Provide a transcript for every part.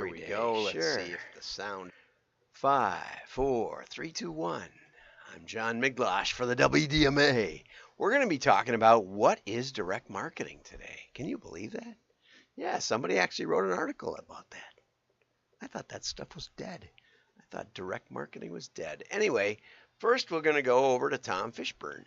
every day. Let's see if the sound. 5, 4, 3, 2, 1. I'm John Miglosh for the WDMA. We're going to be talking about what is direct marketing today. Can you believe that? Yeah, somebody actually wrote an article about that. I thought that stuff was dead. I thought direct marketing was dead. Anyway, first we're going to go over to Tom Fishburne.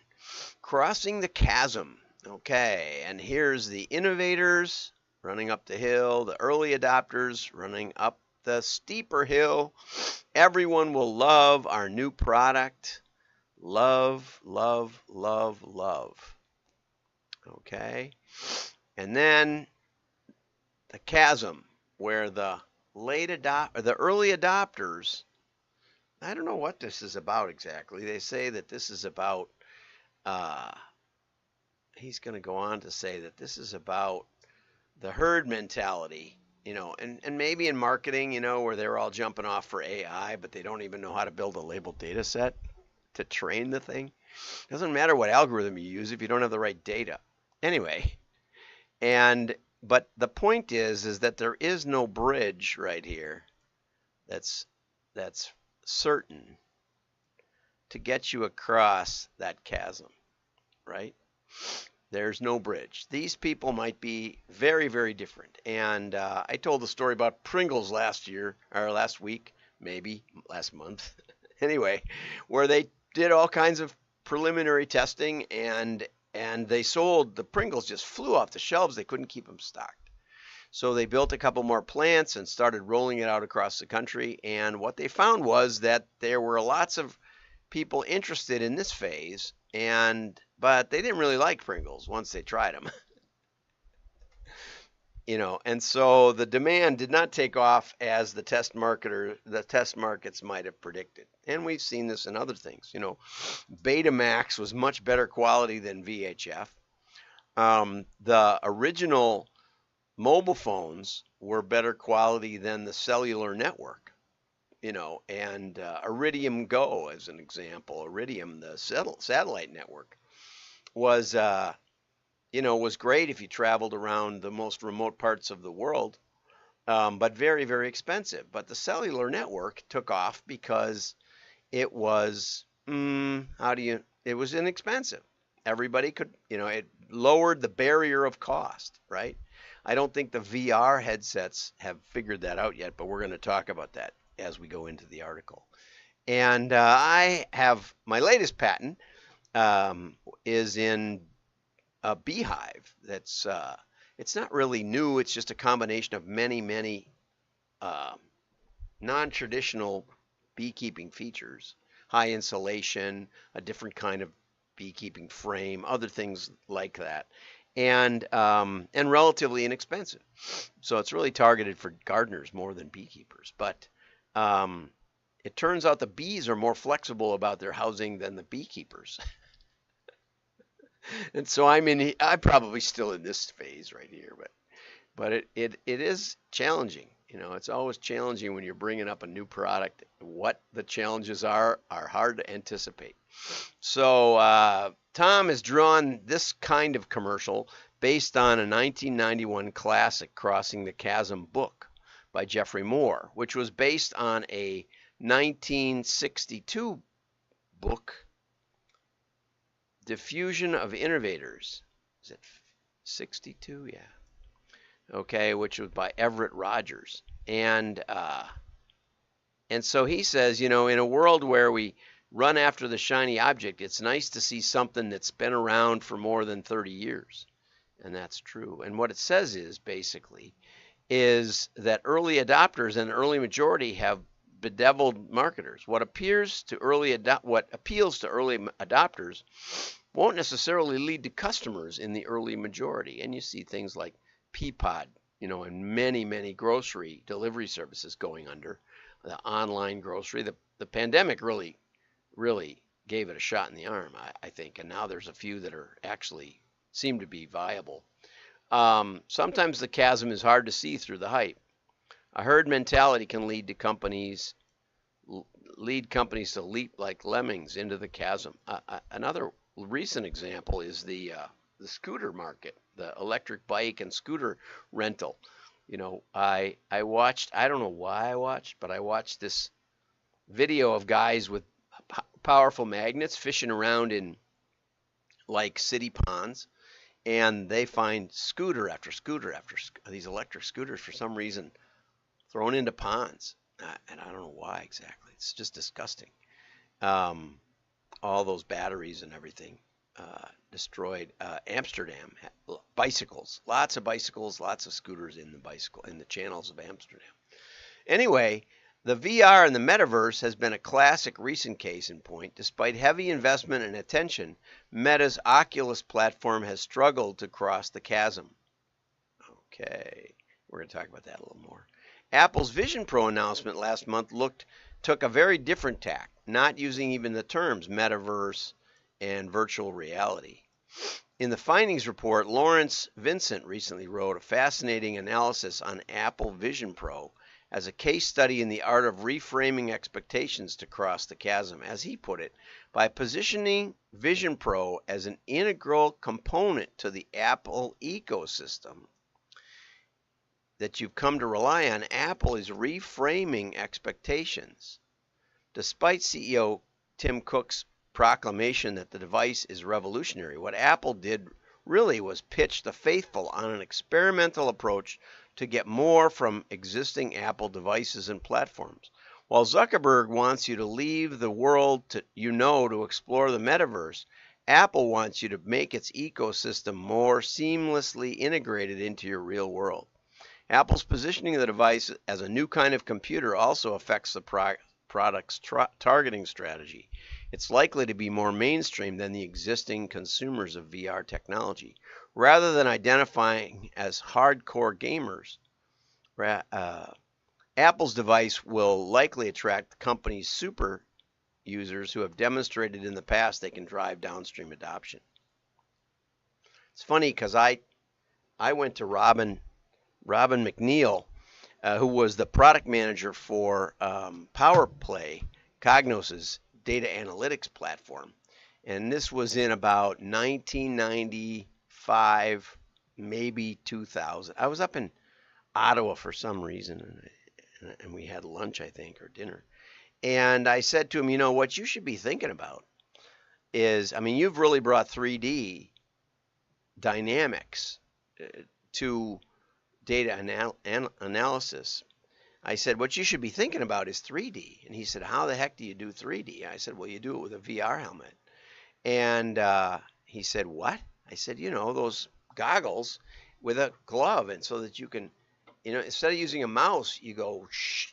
Crossing the Chasm. Okay, and here's the innovators running up the hill, the early adopters running up the steeper hill. Everyone will love our new product. Love, love, love, love. Okay, and then the chasm, where the early adopters. I don't know what this is about exactly. They say that this is about. He's going to go on to say that this is about the herd mentality, and maybe in marketing, where they're all jumping off for AI, but they don't even know how to build a labeled data set to train the thing. Doesn't matter what algorithm you use if you don't have the right data. Anyway, but the point is that there is no bridge right here that's certain to get you across that chasm, right? There's no bridge. These people might be very, very different. And I told the story about Pringles last week, maybe last month. Anyway, where they did all kinds of preliminary testing and they sold the Pringles, just flew off the shelves. They couldn't keep them stocked. So they built a couple more plants and started rolling it out across the country. And what they found was that there were lots of people interested in this phase, but they didn't really like Pringles once they tried them. And so the demand did not take off as the test markets might have predicted. And we've seen this in other things. Betamax was much better quality than VHF. The original mobile phones were better quality than the cellular network. And Iridium Go, as an example, Iridium, the satellite network, was great if you traveled around the most remote parts of the world, but very, very expensive. But the cellular network took off because it was, it was inexpensive. Everybody could, it lowered the barrier of cost, right? I don't think the VR headsets have figured that out yet, but we're going to talk about that as we go into the article. And I have my latest patent is in a beehive. That's it's not really new. It's just a combination of many non-traditional beekeeping features: high insulation, a different kind of beekeeping frame, other things like that, and relatively inexpensive. So it's really targeted for gardeners more than beekeepers. But it turns out the bees are more flexible about their housing than the beekeepers. And so I'm probably still in this phase right here, but it is challenging. It's always challenging when you're bringing up a new product. What the challenges are hard to anticipate. So Tom has drawn this kind of commercial based on a 1991 classic, Crossing the Chasm book by Jeffrey Moore, which was based on a 1962 book, Diffusion of Innovators. Is it 62? Yeah. Okay, which was by Everett Rogers. And so he says, in a world where we run after the shiny object, it's nice to see something that's been around for more than 30 years. And that's true. And what it says is basically that early adopters and early majority have bedeviled marketers. What appeals to early adopters won't necessarily lead to customers in the early majority. And you see things like Peapod, and many grocery delivery services going under, the online grocery. The pandemic really gave it a shot in the arm, I think. And now there's a few that are actually seem to be viable. Sometimes the chasm is hard to see through the hype. A herd mentality can lead companies to leap like lemmings into the chasm. Another recent example is the scooter market, the electric bike and scooter rental. I watched, I don't know why I watched, but I watched this video of guys with powerful magnets fishing around in like city ponds, and they find scooter after scooter after these electric scooters for some reason thrown into ponds. And I don't know why exactly. It's just disgusting. Um, all those batteries and everything destroyed. Amsterdam bicycles, lots of scooters in the channels of Amsterdam. Anyway, the VR and the metaverse has been a classic recent case in point. Despite heavy investment and attention, Meta's Oculus platform has struggled to cross the chasm. Okay, we're going to talk about that a little more. Apple's Vision Pro announcement last month took a very different tack, not using even the terms metaverse and virtual reality. In the findings report, Lawrence Vincent recently wrote a fascinating analysis on Apple Vision Pro as a case study in the art of reframing expectations to cross the chasm, as he put it, by positioning Vision Pro as an integral component to the Apple ecosystem that you've come to rely on. Apple is reframing expectations. Despite CEO Tim Cook's proclamation that the device is revolutionary, what Apple did really was pitch the faithful on an experimental approach to get more from existing Apple devices and platforms. While Zuckerberg wants you to leave the world to explore the metaverse, Apple wants you to make its ecosystem more seamlessly integrated into your real world. Apple's positioning of the device as a new kind of computer also affects the product's targeting strategy. It's likely to be more mainstream than the existing consumers of VR technology. Rather than identifying as hardcore gamers, Apple's device will likely attract the company's super users who have demonstrated in the past they can drive downstream adoption. It's funny because I went to Robin McNeil, who was the product manager for PowerPlay, Cognos's data analytics platform. And this was in about 1995, maybe 2000. I was up in Ottawa for some reason, and we had lunch, I think, or dinner. And I said to him, what you should be thinking about is, you've really brought 3D dynamics to data analysis. I said, what you should be thinking about is 3D. And he said, how the heck do you do 3D? I said, well, you do it with a VR helmet. And he said, what? I said, those goggles with a glove, and so that you can, instead of using a mouse, you go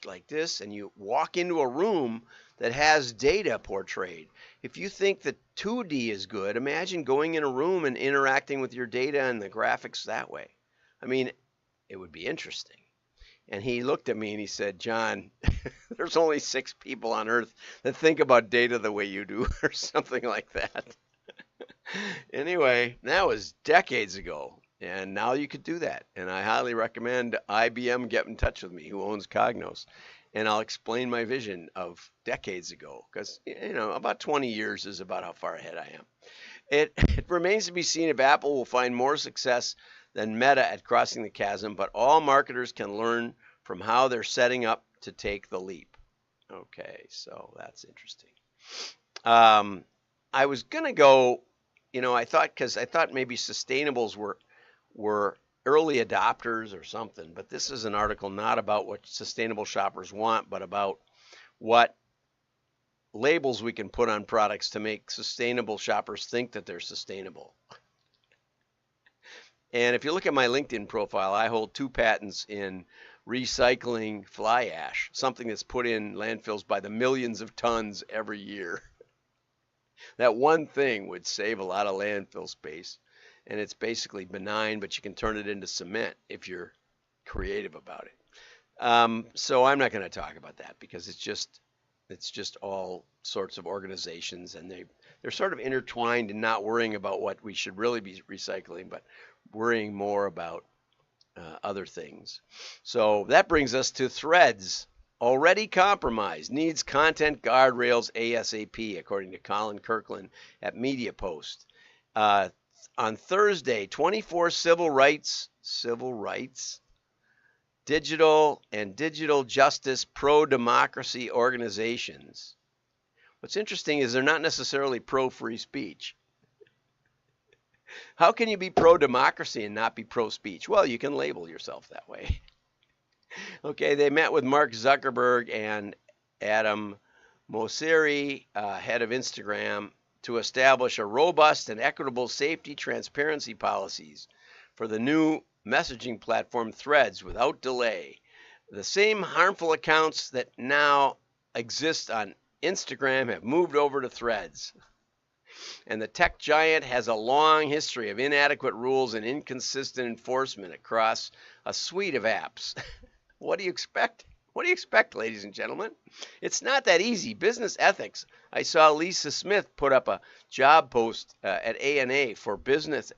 like this, and you walk into a room that has data portrayed. If you think that 2D is good, imagine going in a room and interacting with your data and the graphics that way. It would be interesting. And he looked at me and he said, John, there's only 6 people on earth that think about data the way you do, or something like that. Anyway, that was decades ago. And now you could do that. And I highly recommend IBM get in touch with me, who owns Cognos. And I'll explain my vision of decades ago. Because, about 20 years is about how far ahead I am. It remains to be seen if Apple will find more success than Meta at crossing the chasm, but all marketers can learn from how they're setting up to take the leap. Okay, so that's interesting. I was going to go, I thought maybe sustainables were early adopters or something, but this is an article not about what sustainable shoppers want, but about what labels we can put on products to make sustainable shoppers think that they're sustainable. And if you look at my LinkedIn profile, I hold 2 patents in recycling fly ash, something that's put in landfills by the millions of tons every year. That one thing would save a lot of landfill space, and it's basically benign, but you can turn it into cement if you're creative about it. So I'm not going to talk about that because it's just all sorts of organizations, and they're sort of intertwined and not worrying about what we should really be recycling, but worrying more about other things. So that brings us to Threads. Already compromised, needs content guardrails ASAP, according to Colin Kirkland at MediaPost. On Thursday, 24 civil rights digital and digital justice pro-democracy organizations. What's interesting is they're not necessarily pro-free speech. How can you be pro-democracy and not be pro-speech? Well, you can label yourself that way. Okay, they met with Mark Zuckerberg and Adam Mosseri, head of Instagram, to establish a robust and equitable safety transparency policies for the new messaging platform Threads without delay. The same harmful accounts that now exist on Instagram have moved over to Threads. And the tech giant has a long history of inadequate rules and inconsistent enforcement across a suite of apps. What do you expect? What do you expect, ladies and gentlemen? It's not that easy. Business ethics. I saw Lisa Smith put up a job post at ANA for business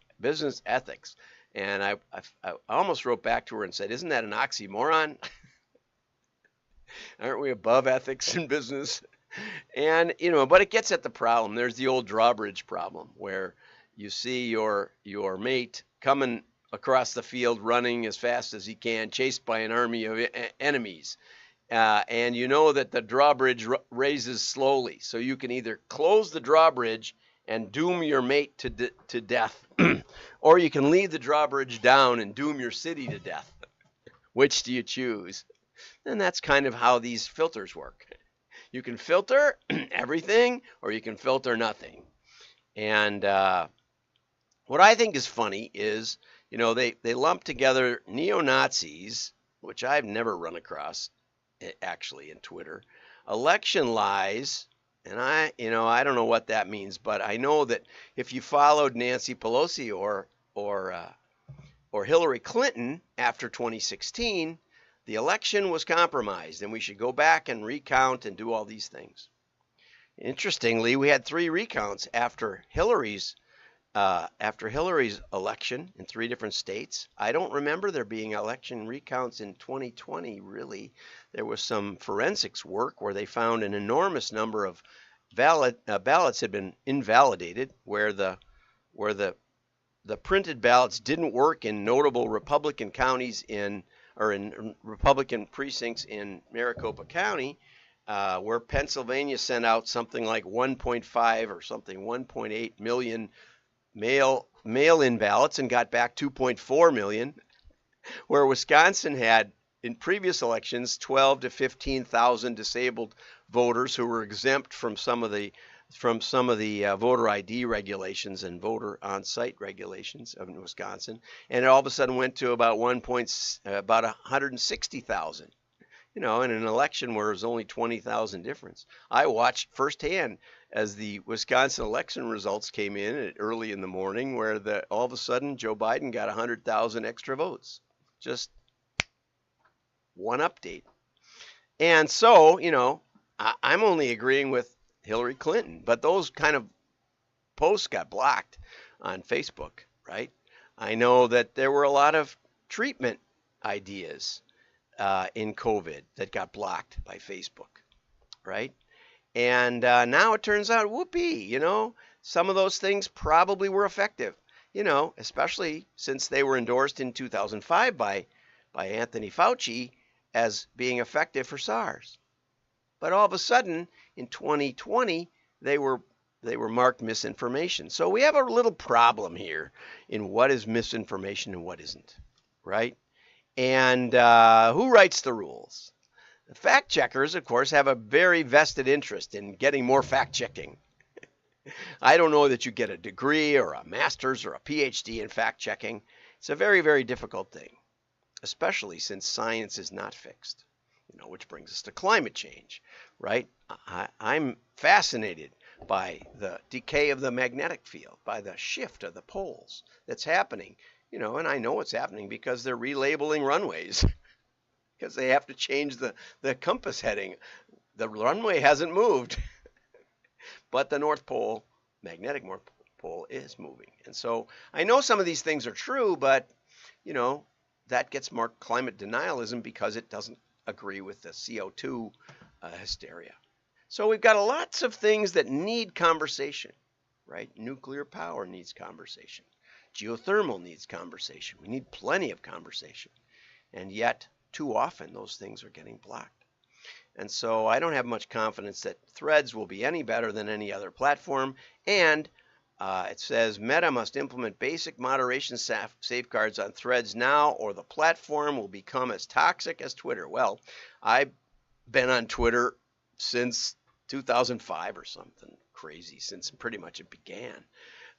ethics. And I almost wrote back to her and said, isn't that an oxymoron? Aren't we above ethics in business? And, but it gets at the problem. There's the old drawbridge problem where you see your mate coming across the field running as fast as he can, chased by an army of enemies. And you know that the drawbridge raises slowly. So you can either close the drawbridge and doom your mate to death, or you can leave the drawbridge down and doom your city to death. Which do you choose? And that's kind of how these filters work. You can filter everything, or you can filter nothing. And what I think is funny is, they lump together neo-Nazis, which I've never run across, actually, in Twitter, election lies, and I don't know what that means, but I know that if you followed Nancy Pelosi or Hillary Clinton after 2016, the election was compromised, and we should go back and recount and do all these things. Interestingly, we had 3 recounts after Hillary's election in 3 different states. I don't remember there being election recounts in 2020, really. There was some forensics work where they found an enormous number of ballots had been invalidated, where the printed ballots didn't work in notable Republican counties in Republican precincts in Maricopa County, where Pennsylvania sent out something like 1.5 or something 1.8 million mail-in ballots and got back 2.4 million, where Wisconsin had in previous elections 12 to 15,000 disabled voters who were exempt from some of the voter ID regulations and voter on-site regulations of Wisconsin, and it all of a sudden went to about 160,000. In an election where there's only 20,000 difference. I watched firsthand as the Wisconsin election results came in early in the morning, where all of a sudden Joe Biden got 100,000 extra votes. Just one update. And so, I'm only agreeing with Hillary Clinton, but those kind of posts got blocked on Facebook, right? I know that there were a lot of treatment ideas in COVID that got blocked by Facebook, right? And now it turns out, whoopee, some of those things probably were effective, especially since they were endorsed in 2005 by Anthony Fauci as being effective for SARS. But all of a sudden, in 2020, they were marked misinformation. So we have a little problem here in what is misinformation and what isn't, right? And who writes the rules? The fact checkers, of course, have a very vested interest in getting more fact checking. I don't know that you get a degree or a master's or a PhD in fact checking. It's a very, very difficult thing, especially since science is not fixed, which brings us to climate change, right? I'm fascinated by the decay of the magnetic field, by the shift of the poles that's happening. And I know it's happening because they're relabeling runways because they have to change the compass heading. The runway hasn't moved, but the North Pole, magnetic North Pole, is moving. And so I know some of these things are true, but, that gets marked climate denialism because it doesn't agree with the CO2 hysteria. So we've got lots of things that need conversation, right? Nuclear power needs conversation. Geothermal needs conversation. We need plenty of conversation. And yet, too often those things are getting blocked. And so I don't have much confidence that Threads will be any better than any other platform. And it says Meta must implement basic moderation safeguards on Threads now, or the platform will become as toxic as Twitter. Well, I've been on Twitter since 2005 or something crazy, since pretty much it began.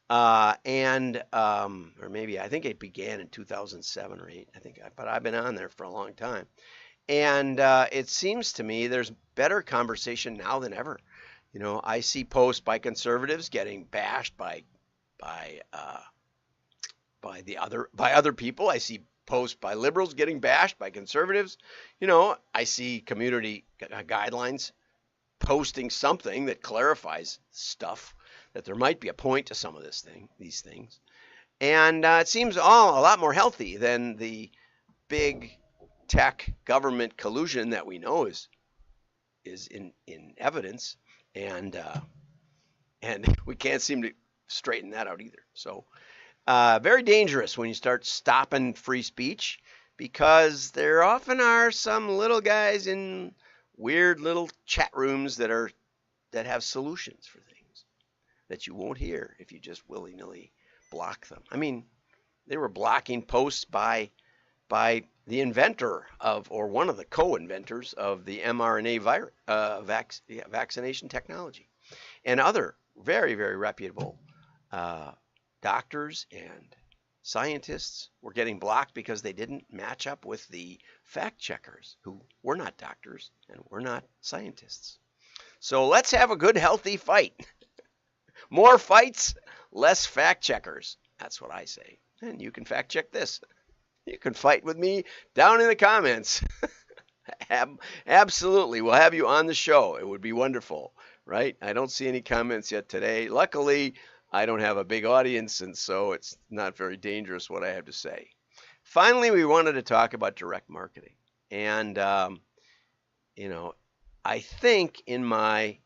Or maybe I think it began in 2007 or 8, I think, but I've been on there for a long time. And it seems to me there's better conversation now than ever. You know, I see posts by conservatives getting bashed by other people. I see posts by liberals getting bashed by conservatives. You know, I see community guidelines posting something that clarifies stuff, that there might be a point to some of these things. And it seems all a lot more healthy than the big tech government collusion that we know is in evidence, and we can't seem to straighten that out either. So very dangerous when you start stopping free speech, because there often are some little guys in weird little chat rooms that have solutions for things that you won't hear if you just willy-nilly block them. I mean, they were blocking posts by the inventor of, or one of the co-inventors of, the mRNA vaccination technology, and other very, very reputable doctors and scientists were getting blocked because they didn't match up with the fact checkers, who were not doctors and were not scientists. So let's have a good, healthy fight. More fights, less fact checkers. That's what I say. And you can fact check this. You can fight with me down in the comments. Absolutely. We'll have you on the show. It would be wonderful, right? I don't see any comments yet today. Luckily, I don't have a big audience, and so it's not very dangerous what I have to say. Finally, we wanted to talk about direct marketing. And, you know, I think in my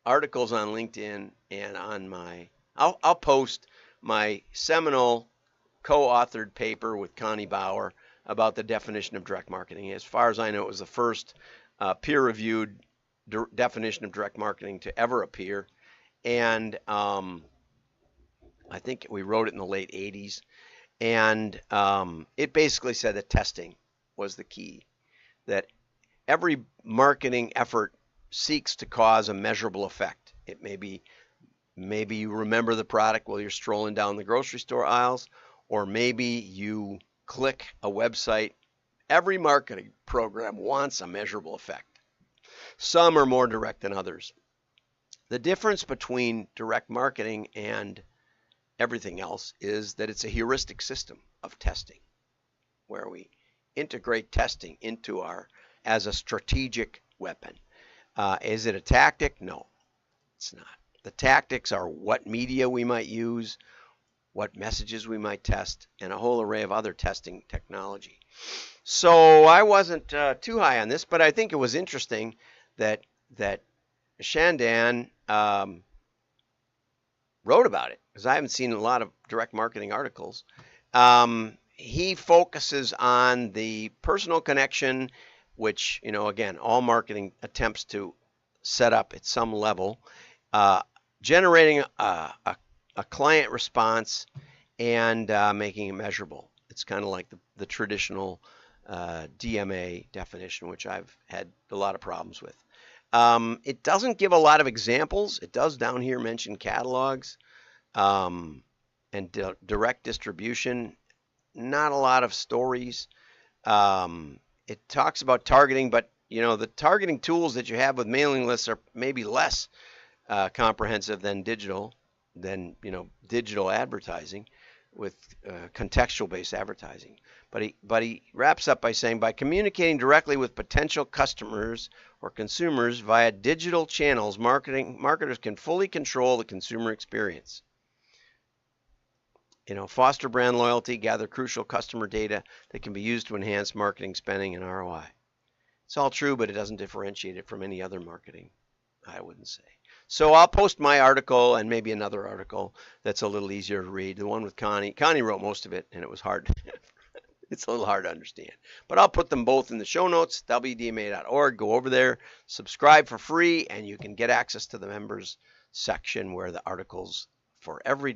articles on LinkedIn and on I'll post my seminal co-authored paper with Connie Bauer about the definition of direct marketing. As far as I know, it was the first peer-reviewed definition of direct marketing to ever appear. And I think we wrote it in the late 80s. And it basically said that testing was the key, that every marketing effort seeks to cause a measurable effect. It may be, maybe you remember the product while you're strolling down the grocery store aisles, or maybe you click a website. Every marketing program wants a measurable effect. Some are more direct than others. The difference between direct marketing and everything else is that it's a heuristic system of testing, where we integrate testing into as a strategic weapon. Is it a tactic? No, it's not. The tactics are what media we might use, what messages we might test, and a whole array of other testing technology. So I wasn't too high on this, but I think it was interesting that Shandan wrote about it, because I haven't seen a lot of direct marketing articles. He focuses on the personal connection, which, you know, again, all marketing attempts to set up at some level, generating a client response and making it measurable. It's kind of like the traditional DMA definition, which I've had a lot of problems with. It doesn't give a lot of examples. It does down here mention catalogs and direct distribution. Not a lot of stories. It talks about targeting, but you know, the targeting tools that you have with mailing lists are maybe less comprehensive than digital advertising with contextual-based advertising. But he wraps up by saying, by communicating directly with potential customers or consumers via digital channels, marketers can fully control the consumer experience. You know, foster brand loyalty, gather crucial customer data that can be used to enhance marketing spending and ROI. It's all true, but it doesn't differentiate it from any other marketing, I wouldn't say. So I'll post my article and maybe another article that's a little easier to read. The one with Connie. Connie wrote most of it, and it was hard It's a little hard to understand. But I'll put them both in the show notes, wdma.org. Go over there, subscribe for free, and you can get access to the members section where the articles for every